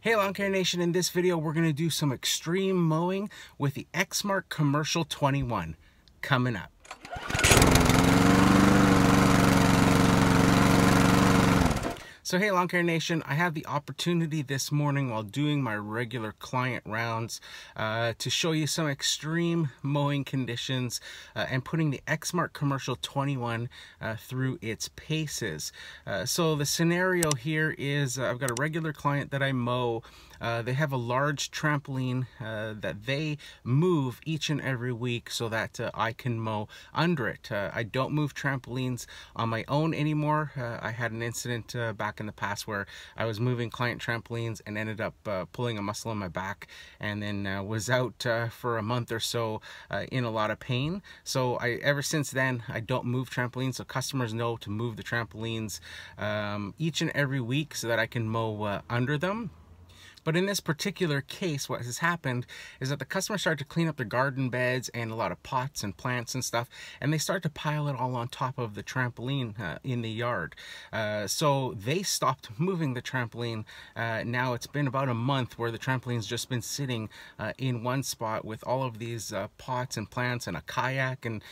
Hey Lawn Care Nation, in this video we're going to do some extreme mowing with the Exmark Commercial 21 coming up. So hey Lawn Care Nation, I had the opportunity this morning while doing my regular client rounds to show you some extreme mowing conditions and putting the Exmark Commercial 21 through its paces. So the scenario here is I've got a regular client that I mow. They have a large trampoline that they move each and every week so that I can mow under it. I don't move trampolines on my own anymore. I had an incident back in the past where I was moving client trampolines and ended up pulling a muscle in my back, and then was out for a month or so in a lot of pain. So ever since then I don't move trampolines, so customers know to move the trampolines each and every week so that I can mow under them. But in this particular case, what has happened is that the customer started to clean up their garden beds and a lot of pots and plants and stuff, and they start to pile it all on top of the trampoline in the yard. So they stopped moving the trampoline. Now it's been about a month where the trampoline's just been sitting in one spot with all of these pots and plants and a kayak and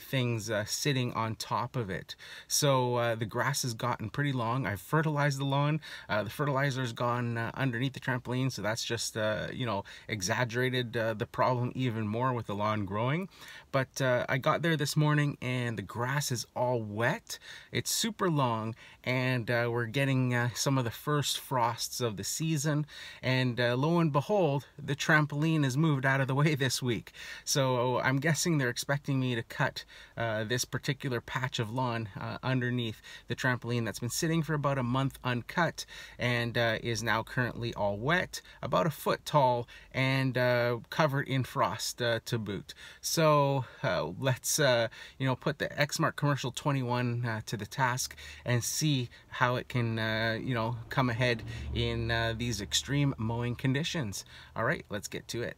things sitting on top of it. So the grass has gotten pretty long. I've fertilized the lawn. The fertilizer's gone underneath the trampoline, so that's just you know, exaggerated the problem even more with the lawn growing. But I got there this morning and the grass is all wet. It's super long, and we're getting some of the first frosts of the season, and lo and behold, the trampoline is moved out of the way this week. So I'm guessing they're expecting me to cut this particular patch of lawn underneath the trampoline that's been sitting for about a month uncut and is now currently all wet, about a foot tall, and covered in frost to boot. So let's you know, put the Exmark Commercial 21 to the task and see how it can you know, come ahead in these extreme mowing conditions. All right, let's get to it.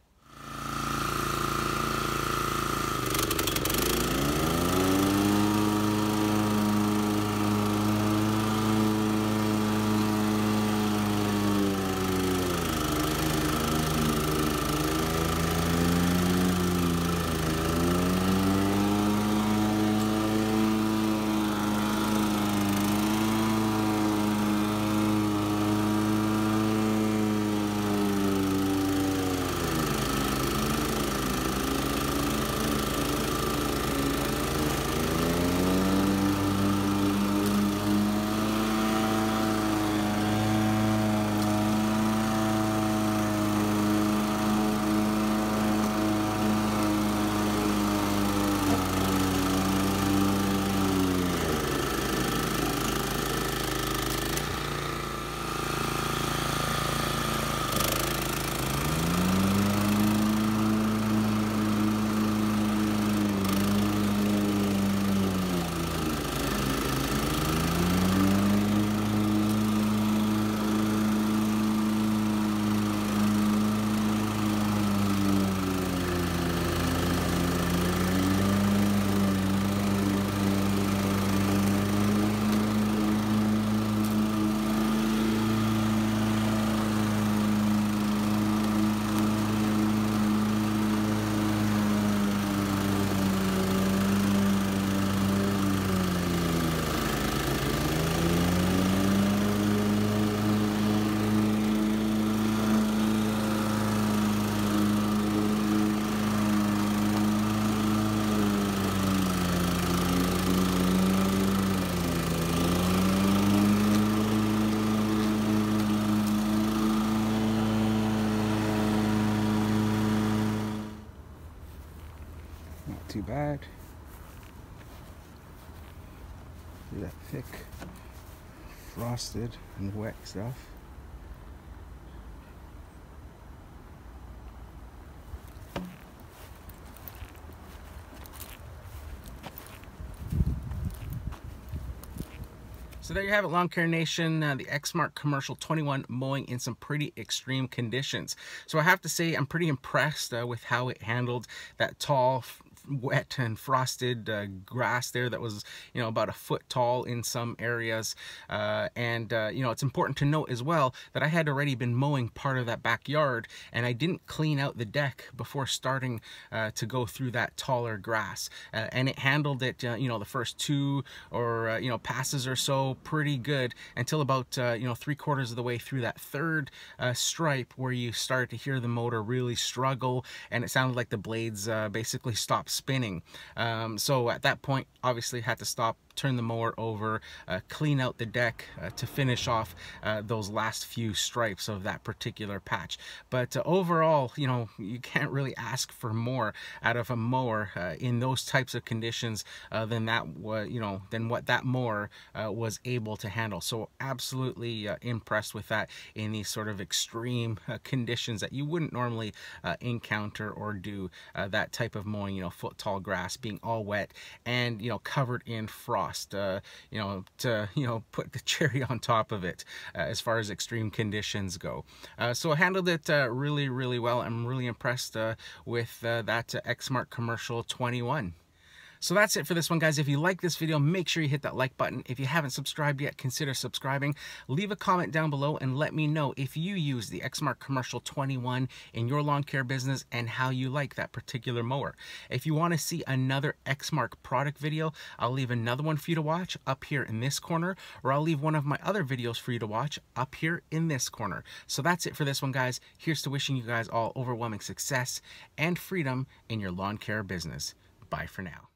Not too bad. See that thick, frosted and wet stuff. So there you have it, Lawn Care Nation, the Exmark Commercial 21 mowing in some pretty extreme conditions. So I have to say I'm pretty impressed with how it handled that tall wet and frosted grass there that was, you know, about a foot tall in some areas. You know, it's important to note as well that I had already been mowing part of that backyard, and I didn't clean out the deck before starting to go through that taller grass. And it handled it, you know, the first two or you know, passes or so pretty good until about you know, 3/4 of the way through that third stripe, where you start to hear the motor really struggle, and it sounded like the blades basically stopped spinning. So at that point, obviously had to stop, turn the mower over, clean out the deck to finish off those last few stripes of that particular patch. But overall, you know, you can't really ask for more out of a mower in those types of conditions than that, you know, than what that mower was able to handle. So absolutely impressed with that in these sort of extreme conditions that you wouldn't normally encounter or do that type of mowing, you know, foot tall grass being all wet and, you know, covered in frost, you know, to, you know, put the cherry on top of it as far as extreme conditions go. So I handled it really, really well. I'm really impressed with that Exmark Commercial 21. So that's it for this one, guys. If you like this video, make sure you hit that like button. If you haven't subscribed yet, consider subscribing. Leave a comment down below and let me know if you use the Exmark Commercial 21 in your lawn care business and how you like that particular mower. If you want to see another Exmark product video, I'll leave another one for you to watch up here in this corner, or I'll leave one of my other videos for you to watch up here in this corner. So that's it for this one, guys. Here's to wishing you guys all overwhelming success and freedom in your lawn care business. Bye for now.